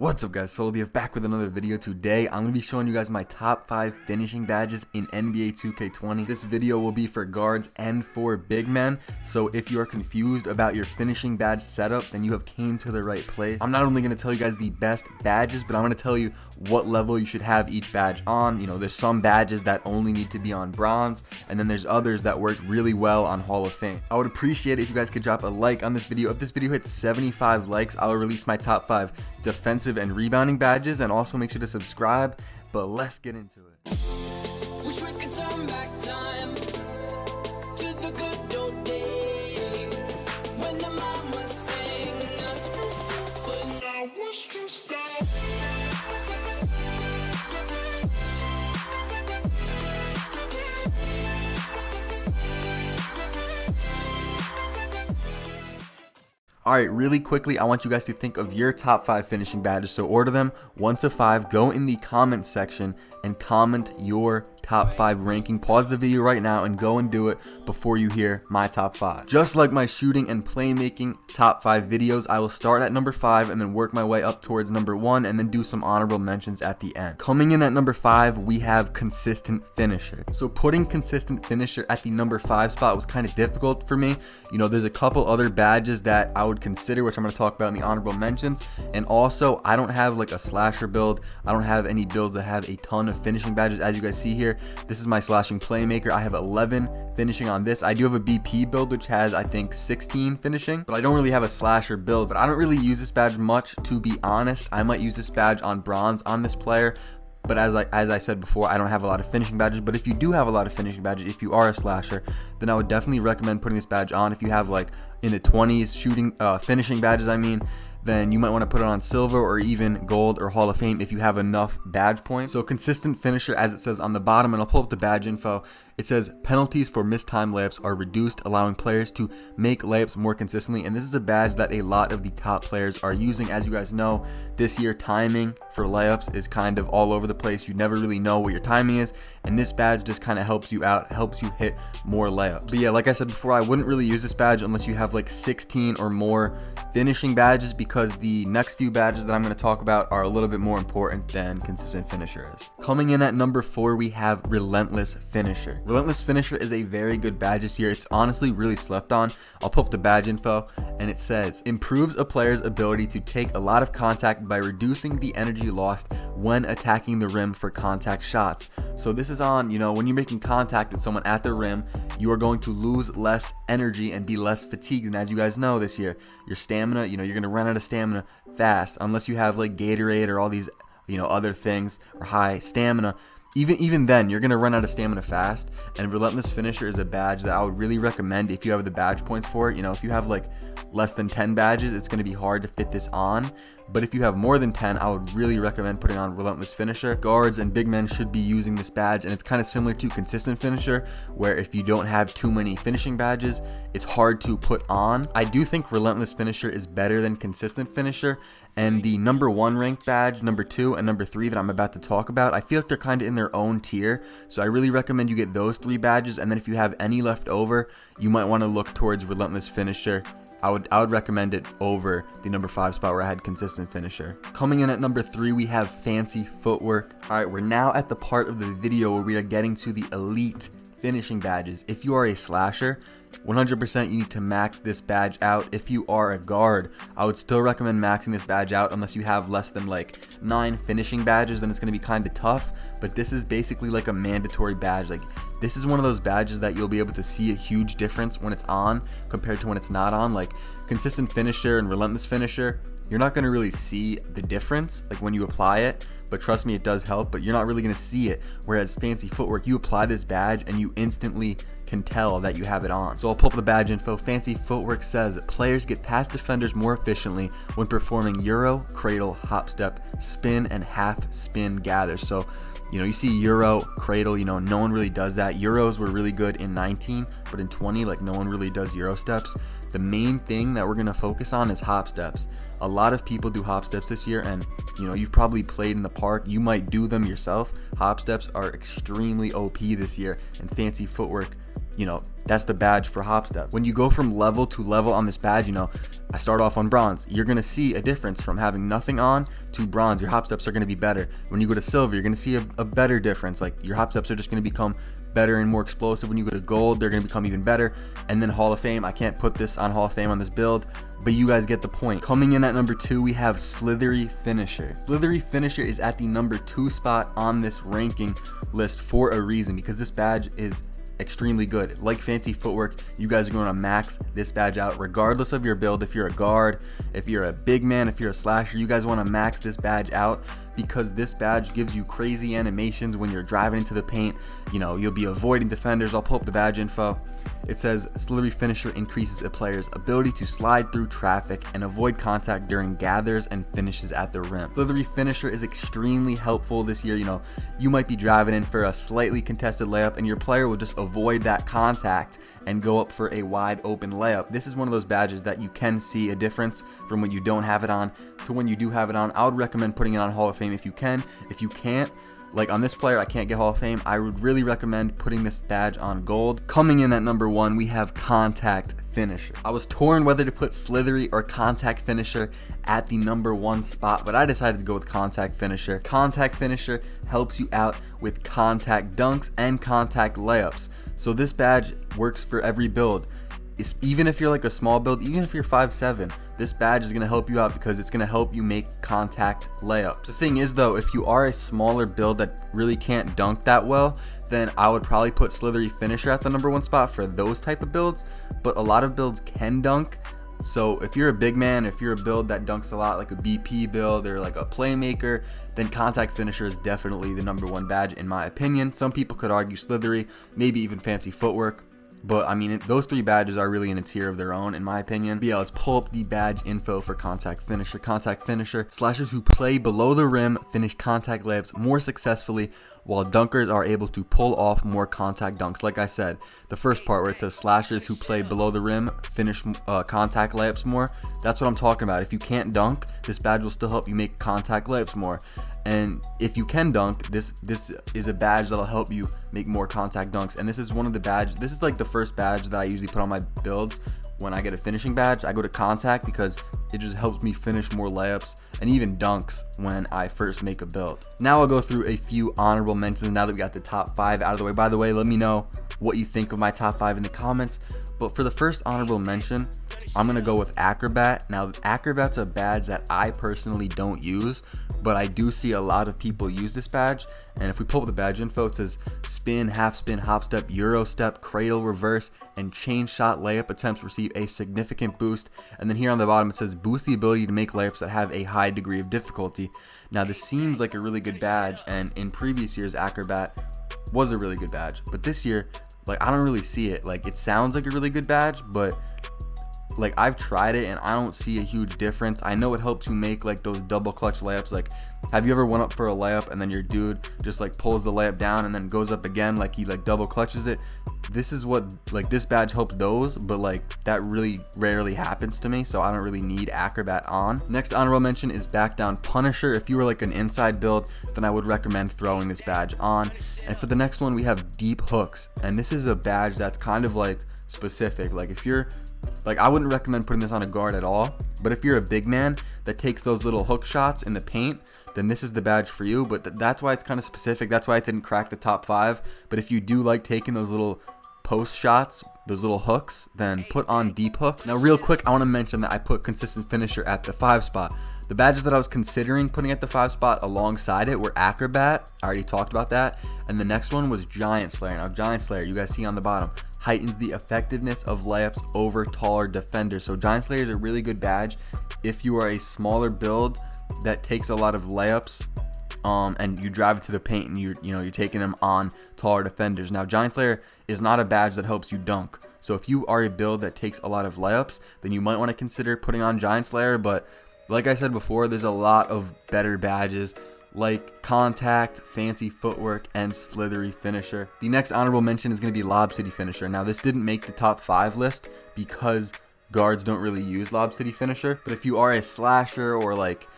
What's up guys, SLITHERY back with another video. Today I'm going to be showing you guys my top 5 finishing badges in NBA2K20. This video will be for guards and for big men, so if you are confused about your finishing badge setup, then you have came to the right place. I'm not only going to tell you guys the best badges, but I'm going to tell you what level you should have each badge on. You know, there's some badges that only need to be on bronze, and then there's others that work really well on Hall of Fame. I would appreciate it if you guys could drop a like on this video. If this video hits 75 likes, I'll release my top 5 defensive and rebounding badges, and also make sure to subscribe. But let's get into it. Wish we could turn back time to the good old days when the mama sang us to sleep, but now what's to stop? Alright, really quickly, I want you guys to think of your top 5 finishing badges. So order them 1 to 5, go in the comment section and comment your top 5 ranking. Pause the video right now and go and do it before you hear my top 5. Just like my shooting and playmaking top 5 videos, I will start at number 5 and then work my way up towards number 1 and then do some honorable mentions at the end. Coming in at number 5, we have consistent finisher. So putting consistent finisher at the number 5 spot was kind of difficult for me. You know, there's a couple other badges that I would consider, which I'm going to talk about in the honorable mentions. And also, I don't have like a slasher build. I don't have any builds that have a ton of finishing badges. As you guys see here, this is my slashing playmaker. I have 11 finishing on this. I do have a BP build which has, I think, 16 finishing, but I don't really have a slasher build. But I don't really use this badge much, to be honest. I might use this badge on bronze on this player, but as I said before, I don't have a lot of finishing badges. But if you do have a lot of finishing badges, if you are a slasher, then I would definitely recommend putting this badge on. If you have like in the 20s shooting finishing badges, then you might want to put it on silver or even gold or Hall of Fame if you have enough badge points. So consistent finisher, as it says on the bottom, and I'll pull up the badge info. It says penalties for missed time layups are reduced, allowing players to make layups more consistently. And this is a badge that a lot of the top players are using. As you guys know, this year timing for layups is kind of all over the place. You never really know what your timing is, and this badge just kind of helps you out, helps you hit more layups. But yeah, like I said before, I wouldn't really use this badge unless you have like 16 or more finishing badges, because the next few badges that I'm going to talk about are a little bit more important than consistent finisher is. Coming in at number 4, we have relentless finisher. Relentless finisher is a very good badge this year. It's honestly really slept on. I'll pull up the badge info, and it says improves a player's ability to take a lot of contact by reducing the energy lost when attacking the rim for contact shots. So this is on, you know, when you're making contact with someone at the rim, you are going to lose less energy and be less fatigued. And as you guys know, this year, your stamina, you know, you're going to run out of stamina fast unless you have like Gatorade or all these, you know, other things, or high stamina. Even then, you're going to run out of stamina fast, and Relentless Finisher is a badge that I would really recommend if you have the badge points for it. You know, if you have like less than 10 badges, it's going to be hard to fit this on. But if you have more than 10, I would really recommend putting on Relentless Finisher. Guards and big men should be using this badge, and it's kind of similar to Consistent Finisher, where if you don't have too many finishing badges, it's hard to put on. I do think Relentless Finisher is better than Consistent Finisher, and the number 1 ranked badge, number 2, and number 3 that I'm about to talk about, I feel like they're kind of in their own tier. So I really recommend you get those 3 badges, and then if you have any left over, you might want to look towards Relentless Finisher. I would recommend it over the number 5 spot where I had Consistent Finisher. Coming in at number 3, we have Fancy Footwork. Alright, we're now at the part of the video where we are getting to the elite finishing badges. If you are a slasher, 100% you need to max this badge out. If you are a guard, I would still recommend maxing this badge out unless you have less than like 9 finishing badges, then it's going to be kind of tough. But this is basically like a mandatory badge. Like, this is one of those badges that you'll be able to see a huge difference when it's on compared to when it's not on. Like Consistent Finisher and Relentless Finisher, you're not going to really see the difference like when you apply it, but trust me, it does help, but you're not really going to see it. Whereas Fancy Footwork, you apply this badge and you instantly can tell that you have it on. So I'll pull up the badge info. Fancy Footwork says players get past defenders more efficiently when performing Euro, Cradle, Hop Step, Spin, and Half Spin Gather. So, you know, you see Euro, Cradle, you know, no one really does that. Euros were really good in 19, but in 20, like, no one really does Euro steps. The main thing that we're going to focus on is hop steps. A lot of people do hop steps this year, and you know, you've probably played in the park, you might do them yourself. Hop steps are extremely OP this year, and Fancy Footwork you know, that's the badge for hop step. When you go from level to level on this badge, you know, I start off on bronze. You're going to see a difference from having nothing on to bronze. Your hop steps are going to be better. When you go to silver, you're going to see a better difference. Like your hop steps are just going to become better and more explosive. When you go to gold, they're going to become even better. And then Hall of Fame, I can't put this on Hall of Fame on this build, but you guys get the point. Coming in at number 2, we have Slithery Finisher. Slithery Finisher is at the number 2 spot on this ranking list for a reason, because this badge is extremely good. Like Fancy Footwork, you guys are going to max this badge out regardless of your build. If you're a guard, if you're a big man, if you're a slasher, you guys want to max this badge out, because this badge gives you crazy animations when you're driving into the paint. You know, you'll be avoiding defenders. I'll pull up the badge info. It says Slithery Finisher increases a player's ability to slide through traffic and avoid contact during gathers and finishes at the rim. Slithery Finisher is extremely helpful this year. You know, you might be driving in for a slightly contested layup and your player will just avoid that contact and go up for a wide open layup. This is one of those badges that you can see a difference from when you don't have it on to when you do have it on. I would recommend putting it on Hall of Fame if you can. If you can't, like on this player, I can't get Hall of Fame, I would really recommend putting this badge on gold. Coming in at number 1, we have Contact Finisher. I was torn whether to put Slithery or Contact Finisher at the number 1 spot, but I decided to go with Contact Finisher. Contact Finisher helps you out with contact dunks and contact layups. So this badge works for every build. Even if you're like a small build, even if you're 5'7", this badge is going to help you out because it's going to help you make contact layups. The thing is though, if you are a smaller build that really can't dunk that well, then I would probably put Slithery Finisher at the number 1 spot for those type of builds, but a lot of builds can dunk. So if you're a big man, if you're a build that dunks a lot, like a BP build or like a playmaker, then Contact Finisher is definitely the number 1 badge in my opinion. Some people could argue Slithery, maybe even Fancy Footwork. But I mean, those 3 badges are really in a tier of their own, in my opinion. But yeah, let's pull up the badge info for Contact Finisher. Contact Finisher: slashers who play below the rim finish contact layups more successfully, while dunkers are able to pull off more contact dunks. Like I said, the first part where it says slashers who play below the rim finish contact layups more, that's what I'm talking about. If you can't dunk, this badge will still help you make contact layups more. And if you can dunk, this is a badge that'll help you make more contact dunks. And this is one of the badges, this is like the first badge that I usually put on my builds when I get a finishing badge. I go to contact because it just helps me finish more layups and even dunks when I first make a build. Now I'll go through a few honorable mentions now that we got the top 5 out of the way. By the way, let me know what you think of my top 5 in the comments. But for the first honorable mention, I'm going to go with Acrobat. Now, Acrobat's a badge that I personally don't use, but I do see a lot of people use this badge. And if we pull up the badge info, it says spin, half spin, hop step, euro step, cradle, reverse, and chain shot layup attempts receive a significant boost. And then here on the bottom it says boost the ability to make layups that have a high degree of difficulty. Now this seems like a really good badge, and in previous years Acrobat was a really good badge, but this year, like, I don't really see it. Like, it sounds like a really good badge, but like, I've tried it and I don't see a huge difference. I know it helps you make like those double clutch layups. Like, have you ever went up for a layup and then your dude just like pulls the layup down and then goes up again, like he like double clutches it? This is what, like, this badge helps those, but like that really rarely happens to me, so I don't really need Acrobat on. Next honorable mention is Backdown Punisher. If you were like an inside build, then I would recommend throwing this badge on. And for the next one, we have Deep Hooks, and this is a badge that's kind of like specific. Like, if you're like, I wouldn't recommend putting this on a guard at all, but if you're a big man that takes those little hook shots in the paint, then this is the badge for you. But that's why it's kind of specific. That's why it didn't crack the top 5. But if you do like taking those little post shots, those little hooks, then put on Deep Hooks. Now real quick, I want to mention that I put Consistent Finisher at the 5 spot. The badges that I was considering putting at the 5 spot alongside it were Acrobat, I already talked about that, and the next one was Giant Slayer. Now Giant Slayer, you guys see on the bottom, heightens the effectiveness of layups over taller defenders. So Giant Slayer is a really good badge if you are a smaller build that takes a lot of layups, and you drive it to the paint and you're taking them on taller defenders. Now Giant Slayer is not a badge that helps you dunk. So if you are a build that takes a lot of layups, then you might want to consider putting on Giant Slayer. But like I said before, there's a lot of better badges like Contact, Fancy Footwork, and Slithery Finisher. The next honorable mention is going to be Lob City Finisher. Now this didn't make the top 5 list because guards don't really use Lob City Finisher. But if you are a slasher or like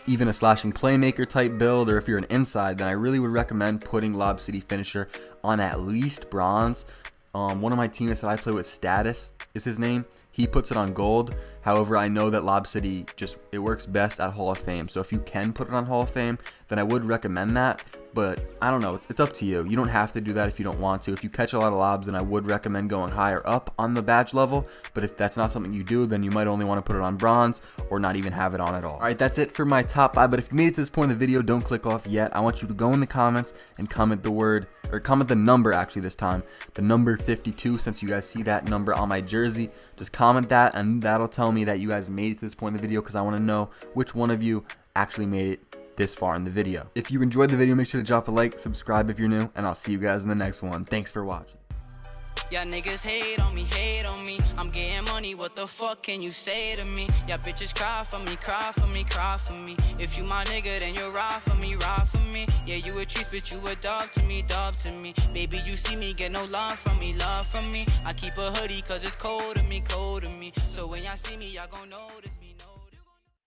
even a slashing playmaker type build, or if you're an inside, then I really would recommend putting Lob City Finisher on at least bronze. One of my teammates that I play with, Status is his name, he puts it on gold. However, I know that Lob City it works best at Hall of Fame. So if you can put it on Hall of Fame, then I would recommend that. But I don't know, it's up to you. You don't have to do that if you don't want to. If you catch a lot of lobs, then I would recommend going higher up on the badge level. But if that's not something you do, then you might only want to put it on bronze or not even have it on at all. All right, that's it for my top 5. But if you made it to this point in the video, don't click off yet. I want you to go in the comments and comment the word, or comment the number actually this time, the number 52, since you guys see that number on my jersey. Just comment that, and that'll tell me that you guys made it to this point in the video, because I want to know which one of you actually made it this far in the video. If you enjoyed the video, make sure to drop a like, subscribe if you're new, and I'll see you guys in the next one. Thanks for watching. Yeah, niggas hate on me, hate on me. I'm getting money, what the fuck can you say to me? Yeah, bitches cry for me, cry for me, cry for me. If you my nigga, then you ride for me, ride for me. Yeah, you a cheese, but you a dog to me, dog to me. Baby, you see me, get no love from me, love from me. I keep a hoodie, cause it's cold to me, cold to me. So when y'all see me, y'all gon' notice me,